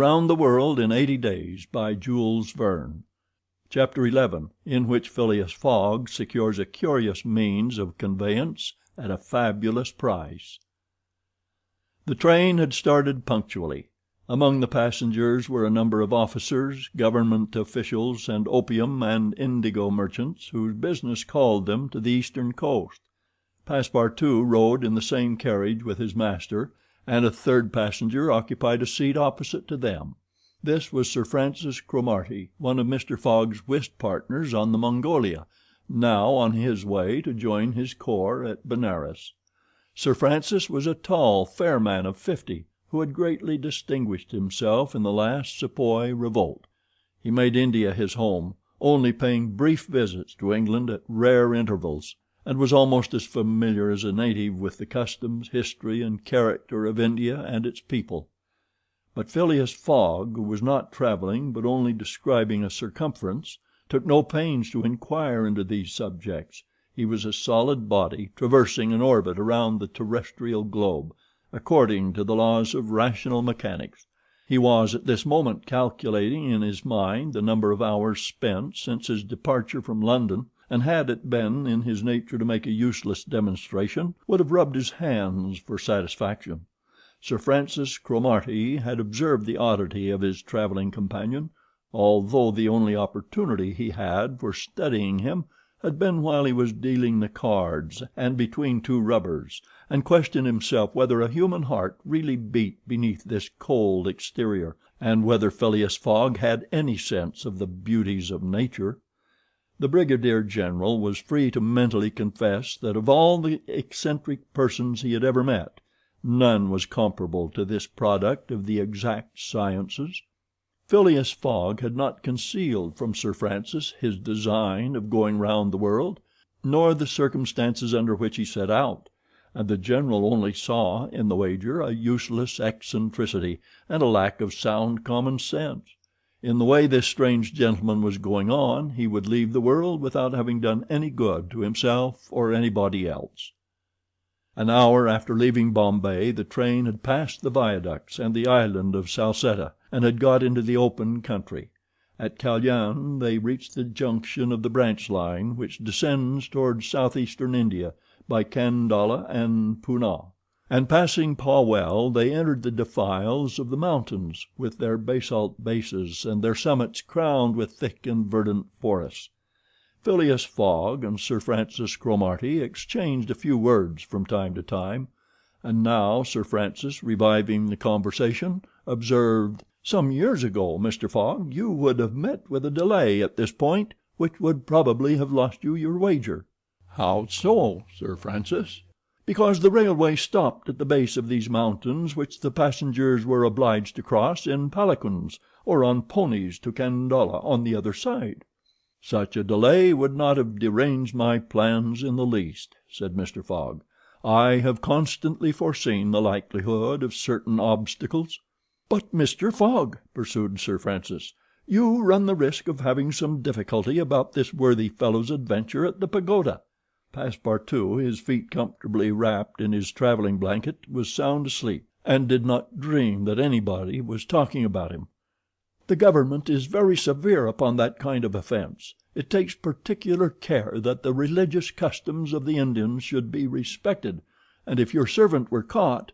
Around the World in 80 Days by Jules Verne. Chapter 11, in which Phileas Fogg secures a curious means of conveyance at a fabulous price. The train had started punctually. Among the passengers were a number of officers, government officials, and opium and indigo merchants whose business called them to the eastern coast. Passepartout rode in the same carriage with his master, and a third passenger occupied a seat opposite to them. This was Sir Francis Cromarty, one of Mr. Fogg's whist partners on the Mongolia, now on his way to join his corps at Benares. Sir Francis was a tall, fair man of 50, who had greatly distinguished himself in the last Sepoy revolt. He made India his home, only paying brief visits to England at rare intervals, and was almost as familiar as a native with the customs, history, and character of India and its people. But Phileas Fogg, who was not traveling but only describing a circumference, took no pains to inquire into these subjects. He was a solid body traversing an orbit around the terrestrial globe, according to the laws of rational mechanics. He was at this moment calculating in his mind the number of hours spent since his departure from London, and had it been in his nature to make a useless demonstration, would have rubbed his hands for satisfaction. Sir Francis Cromarty had observed the oddity of his traveling companion, although the only opportunity he had for studying him had been while he was dealing the cards and between two rubbers, and questioned himself whether a human heart really beat beneath this cold exterior, and whether Phileas Fogg had any sense of the beauties of nature. The brigadier general was free to mentally confess that of all the eccentric persons he had ever met, none was comparable to this product of the exact sciences. Phileas Fogg had not concealed from Sir Francis his design of going round the world, nor the circumstances under which he set out, and the general only saw in the wager a useless eccentricity and a lack of sound common sense. In the way this strange gentleman was going on, he would leave the world without having done any good to himself or anybody else. An hour after leaving Bombay, the train had passed the viaducts and the island of Salsetta, and had got into the open country. At Kalyan they reached the junction of the branch line which descends toward southeastern India by Kandala and Poonah, and passing Pauwel they entered the defiles of the mountains, with their basalt bases and their summits crowned with thick and verdant forests. Phileas Fogg and Sir Francis Cromarty exchanged a few words from time to time, and now Sir Francis, reviving the conversation, observed: "Some years ago, Mr. Fogg, you would have met with a delay at this point which would probably have lost you your wager." "How so, Sir Francis?" "Because the railway stopped at the base of these mountains, which the passengers were obliged to cross in palanquins or on ponies to Kandala on the other side." "Such a delay would not have deranged my plans in the least," said Mr. Fogg. "I have constantly foreseen the likelihood of certain obstacles." "But, Mr. Fogg," pursued Sir Francis, "you run the risk of having some difficulty about this worthy fellow's adventure at the pagoda." Passepartout, his feet comfortably wrapped in his traveling blanket, was sound asleep, and did not dream that anybody was talking about him. "The government is very severe upon that kind of offense. It takes particular care that the religious customs of the Indians should be respected, and if your servant were caught—"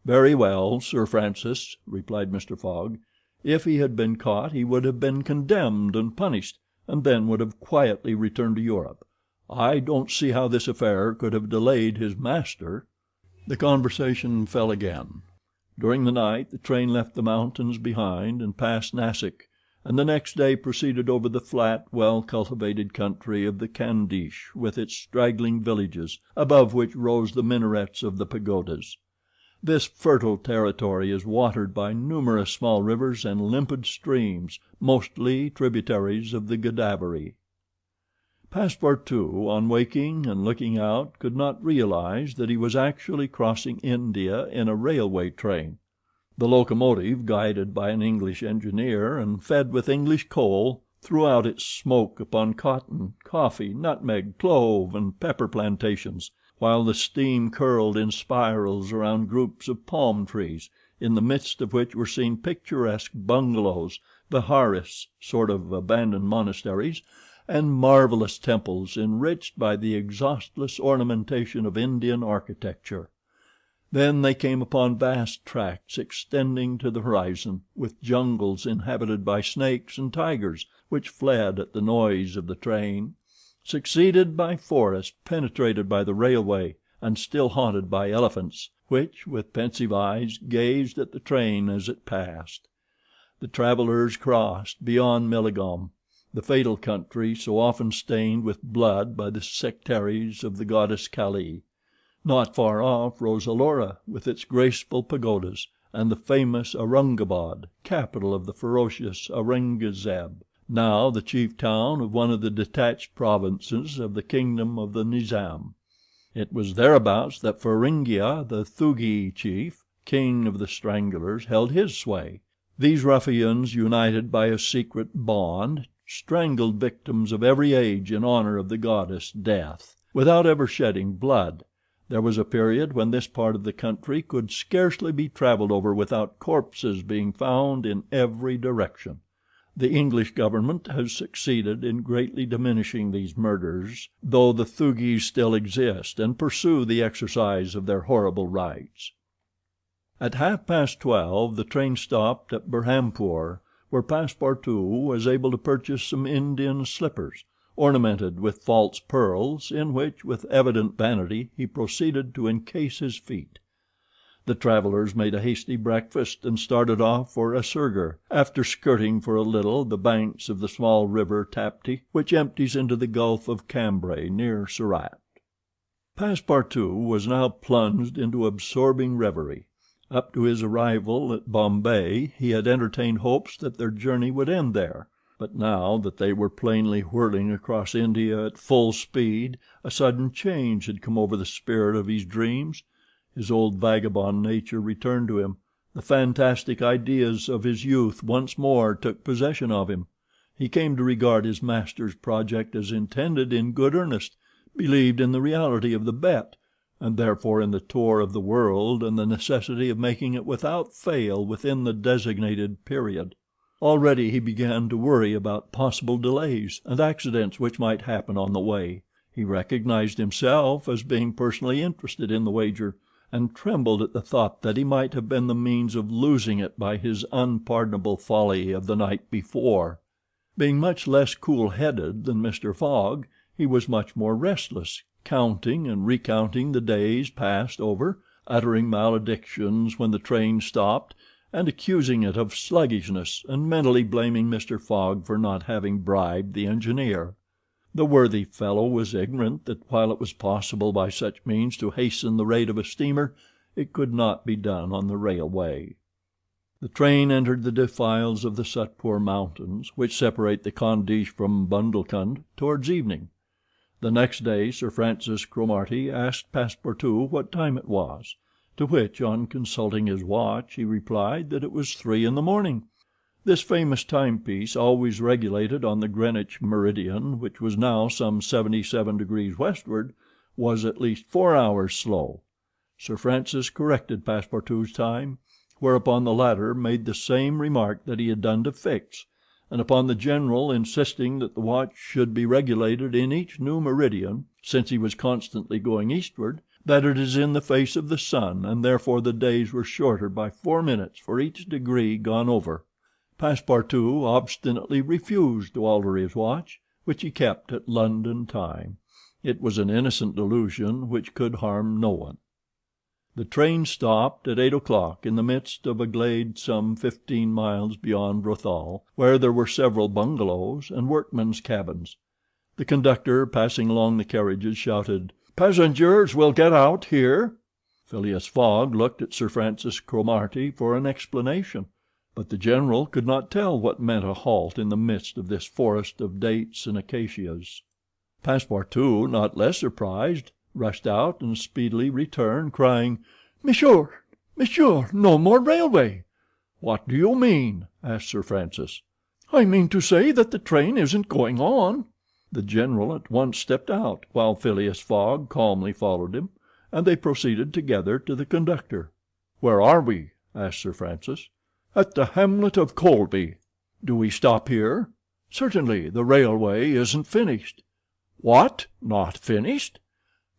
"Very well, Sir Francis," replied Mr. Fogg. "If he had been caught he would have been condemned and punished, and then would have quietly returned to Europe. I don't see how this affair could have delayed his master." The conversation fell again. During the night the train left the mountains behind and passed Nasik, and the next day proceeded over the flat, well cultivated country of the Candiche, with its straggling villages, above which rose the minarets of the pagodas. This fertile territory is watered by numerous small rivers and limpid streams, mostly tributaries of the Godavery. Passepartout, on waking and looking out, could not realize that he was actually crossing India in a railway train. The locomotive, guided by an English engineer and fed with English coal, threw out its smoke upon cotton, coffee, nutmeg, clove, and pepper plantations, while the steam curled in spirals around groups of palm trees, in the midst of which were seen picturesque bungalows, viharas, sort of abandoned monasteries, and marvelous temples enriched by the exhaustless ornamentation of Indian architecture. Then they came upon vast tracts extending to the horizon, with jungles inhabited by snakes and tigers which fled at the noise of the train, succeeded by forests penetrated by the railway and still haunted by elephants, which, with pensive eyes, gazed at the train as it passed. The travelers crossed, beyond Milagom, the fatal country so often stained with blood by the sectaries of the goddess Kali. Not far off rose Elora with its graceful pagodas, and the famous Aurungabad, capital of the ferocious Aurangzeb, now the chief town of one of the detached provinces of the kingdom of the Nizam. It was thereabouts that Feringhea, the Thugi chief, king of the Stranglers, held his sway. These ruffians, united by a secret bond, strangled victims of every age in honor of the goddess Death, without ever shedding blood. There was a period when this part of the country could scarcely be traveled over without corpses being found in every direction. The English government has succeeded in greatly diminishing these murders, though the Thugis still exist and pursue the exercise of their horrible rites. At 12:30 the train stopped at Burhampur, where Passepartout was able to purchase some Indian slippers, ornamented with false pearls, in which, with evident vanity, he proceeded to encase his feet. The travelers made a hasty breakfast and started off for Asurgur, after skirting for a little the banks of the small river Tapti, which empties into the Gulf of Cambrai near Surat. Passepartout was now plunged into absorbing reverie. Up to his arrival at Bombay he had entertained hopes that their journey would end there, but now that they were plainly whirling across India at full speed a sudden change had come over the spirit of his dreams. His old vagabond nature returned to him. The fantastic ideas of his youth once more took possession of him. He came to regard his master's project as intended in good earnest, believed in the reality of the bet, and therefore in the tour of the world and the necessity of making it without fail within the designated period. Already he began to worry about possible delays and accidents which might happen on the way. He recognized himself as being personally interested in the wager, and trembled at the thought that he might have been the means of losing it by his unpardonable folly of the night before. Being much less cool-headed than Mr. Fogg, he was much more restless, counting and recounting the days passed over, uttering maledictions when the train stopped, and accusing it of sluggishness, and mentally blaming Mr. Fogg for not having bribed the engineer. The worthy fellow was ignorant that while it was possible by such means to hasten the rate of a steamer, it could not be done on the railway. The train entered the defiles of the Sutpur Mountains, which separate the Khandish from Bundelkund, towards evening. The next day Sir Francis Cromarty asked Passepartout what time it was, to which, on consulting his watch, he replied that it was 3 in the morning. This famous timepiece, always regulated on the Greenwich meridian, which was now some 77 degrees westward, was at least 4 hours slow. Sir Francis corrected Passepartout's time, whereupon the latter made the same remark that he had done to Fix, and upon the general insisting that the watch should be regulated in each new meridian, since he was constantly going eastward, that it is in the face of the sun, and therefore the days were shorter by 4 minutes for each degree gone over. Passepartout obstinately refused to alter his watch, which he kept at London time. It was an innocent delusion which could harm no one. The train stopped at 8 o'clock in the midst of a glade some 15 miles beyond Rothal, where there were several bungalows and workmen's cabins. The conductor, passing along the carriages, shouted, "Passengers will get out here." Phileas Fogg looked at Sir Francis Cromarty for an explanation, but the general could not tell what meant a halt in the midst of this forest of dates and acacias. Passepartout, not less surprised, rushed out and speedily returned, crying, "Monsieur, monsieur, no more railway." "What do you mean?" asked Sir Francis. "I mean to say that the train isn't going on." The general at once stepped out, while Phileas Fogg calmly followed him, and they proceeded together to the conductor. "Where are we?" asked Sir Francis. "At the hamlet of Colby." "Do we stop here?" "Certainly. The railway isn't finished." "What! Not finished?"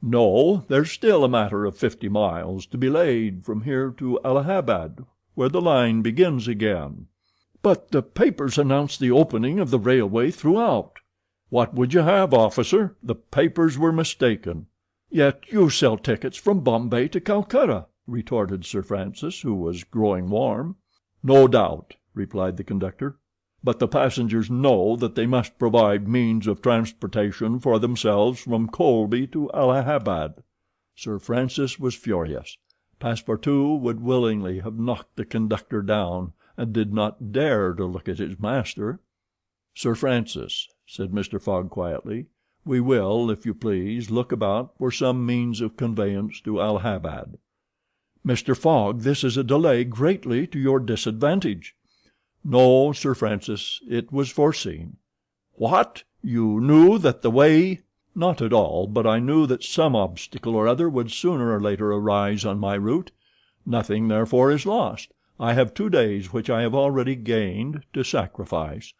"No. There's still a matter of 50 miles to be laid from here to Allahabad, where the line begins again." "But the papers announced the opening of the railway throughout." "What would you have, officer? The papers were mistaken." "Yet you sell tickets from Bombay to Calcutta," retorted Sir Francis, who was growing warm. "No doubt," replied the conductor; "but the passengers know that they must provide means of transportation for themselves from Colby to Allahabad." Sir Francis was furious. Passepartout would willingly have knocked the conductor down, and did not dare to look at his master. "Sir Francis," said Mr. Fogg quietly, "we will, if you please, look about for some means of conveyance to Allahabad." "Mr. Fogg, this is a delay greatly to your disadvantage." "No, Sir Francis, it was foreseen." "What! You knew that the way—" "Not at all, but I knew that some obstacle or other would sooner or later arise on my route. Nothing, therefore, is lost. I have 2 days, which I have already gained, to sacrifice.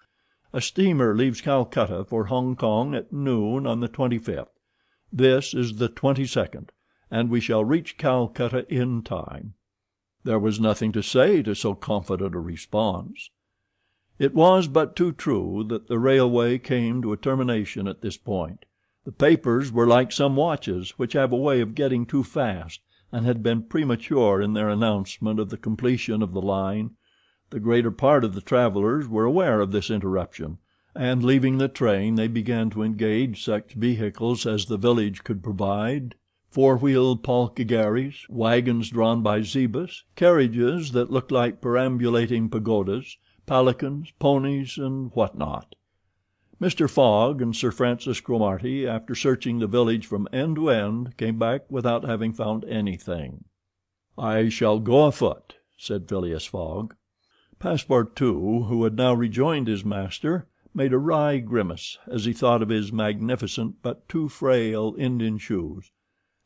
A steamer leaves Calcutta for Hong Kong at noon on the 25th. This is the 22nd, and we shall reach Calcutta in time." There was nothing to say to so confident a response. It was but too true that the railway came to a termination at this point. The papers were like some watches, which have a way of getting too fast, and had been premature in their announcement of the completion of the line. The greater part of the travelers were aware of this interruption, and leaving the train they began to engage such vehicles as the village could provide: 4-wheeled palkigharies, wagons drawn by zebus, carriages that looked like perambulating pagodas, palanquins, ponies, and what not. Mr. Fogg and Sir Francis Cromarty, after searching the village from end to end, came back without having found anything. "I shall go afoot," said Phileas Fogg. Passepartout, who had now rejoined his master, made a wry grimace as he thought of his magnificent but too frail Indian shoes.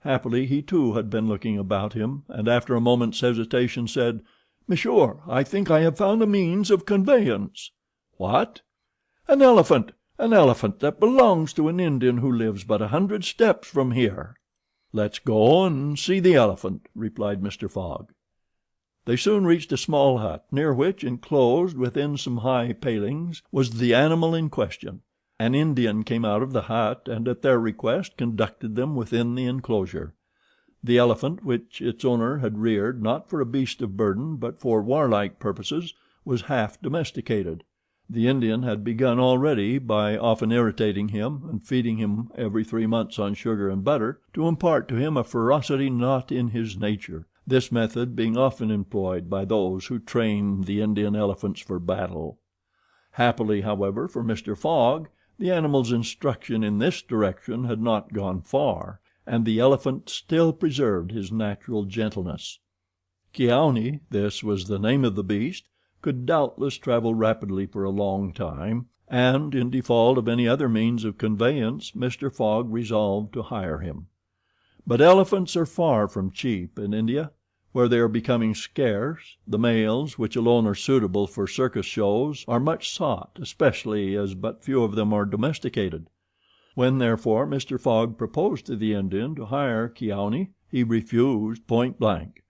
Happily he too had been looking about him, and after a moment's hesitation said: "Monsieur, I think I have found a means of conveyance." "What?" "An elephant! An elephant that belongs to an Indian who lives but 100 steps from here." "Let's go and see the elephant," replied Mr. Fogg. They soon reached a small hut, near which, enclosed within some high palings, was the animal in question. An Indian came out of the hut, and at their request conducted them within the enclosure. The elephant, which its owner had reared not for a beast of burden but for warlike purposes, was half domesticated. The Indian had begun already, by often irritating him and feeding him every 3 months on sugar and butter, to impart to him a ferocity not in his nature, this method being often employed by those who train the Indian elephants for battle. Happily, however, for Mr. Fogg, the animal's instruction in this direction had not gone far, and the elephant still preserved his natural gentleness. Kiauni, this was the name of the beast, could doubtless travel rapidly for a long time, and in default of any other means of conveyance Mr. Fogg resolved to hire him. But elephants are far from cheap in India, where they are becoming scarce. The males, which alone are suitable for circus shows, are much sought, especially as but few of them are domesticated. When, therefore, Mr. Fogg proposed to the Indian to hire Kiauni, he refused point blank.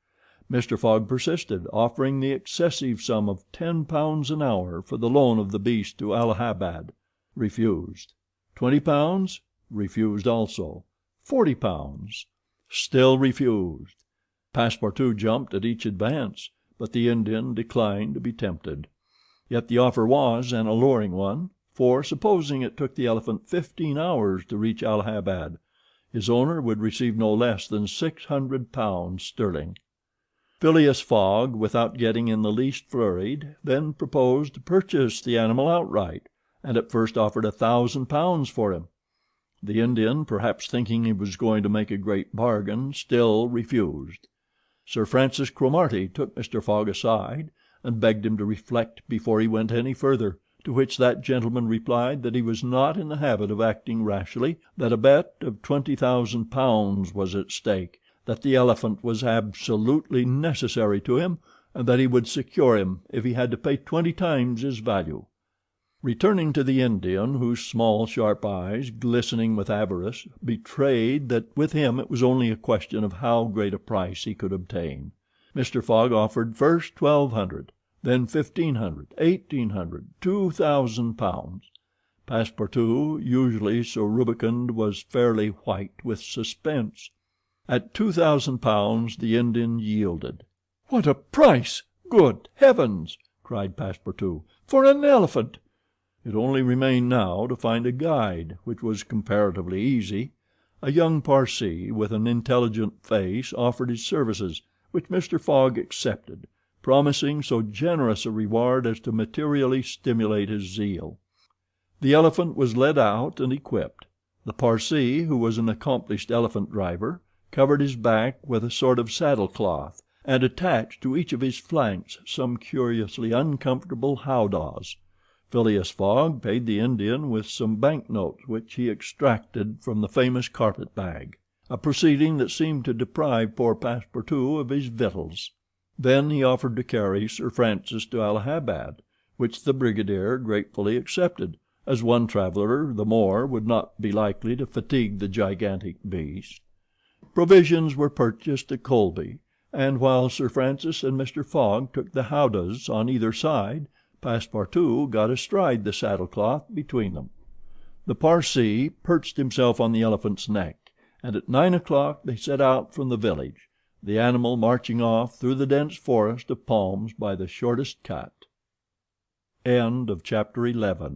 Mr. Fogg persisted, offering the excessive sum of £10 an hour for the loan of the beast to Allahabad. Refused. £20? Refused also. £40? Still refused. Passepartout jumped at each advance, but the Indian declined to be tempted. Yet the offer was an alluring one, for, supposing it took the elephant 15 hours to reach Allahabad, his owner would receive no less than £600 sterling. Phileas Fogg, without getting in the least flurried, then proposed to purchase the animal outright, and at first offered £1,000 for him. The Indian, perhaps thinking he was going to make a great bargain, still refused. Sir Francis Cromarty took Mr. Fogg aside and begged him to reflect before he went any further, to which that gentleman replied that he was not in the habit of acting rashly, that a bet of £20,000 was at stake, that the elephant was absolutely necessary to him, and that he would secure him if he had to pay 20 times his value. Returning to the Indian, whose small, sharp eyes, glistening with avarice, betrayed that with him it was only a question of how great a price he could obtain, Mr. Fogg offered first 1200, then 1500, 1800, 2000 pounds. Passepartout, usually so rubicund, was fairly white with suspense. At 2000 pounds the Indian yielded. "What a price! Good heavens!" cried Passepartout. "For an elephant!" It only remained now to find a guide, which was comparatively easy. A young Parsi with an intelligent face offered his services, which Mr. Fogg accepted, promising so generous a reward as to materially stimulate his zeal. The elephant was led out and equipped. The Parsi, who was an accomplished elephant driver, covered his back with a sort of saddle cloth, and attached to each of his flanks some curiously uncomfortable howdahs. Phileas Fogg paid the Indian with some bank notes which he extracted from the famous carpet bag, a proceeding that seemed to deprive poor Passepartout of his victuals. Then he offered to carry Sir Francis to Allahabad, which the brigadier gratefully accepted, as one traveler the more would not be likely to fatigue the gigantic beast. Provisions were purchased at Colby, and while Sir Francis and Mr. Fogg took the howdahs on either side, Passepartout got astride the saddle cloth between them. The Parsi perched himself on the elephant's neck, and at 9 o'clock they set out from the village, the animal marching off through the dense forest of palms by the shortest cut. Chapter 12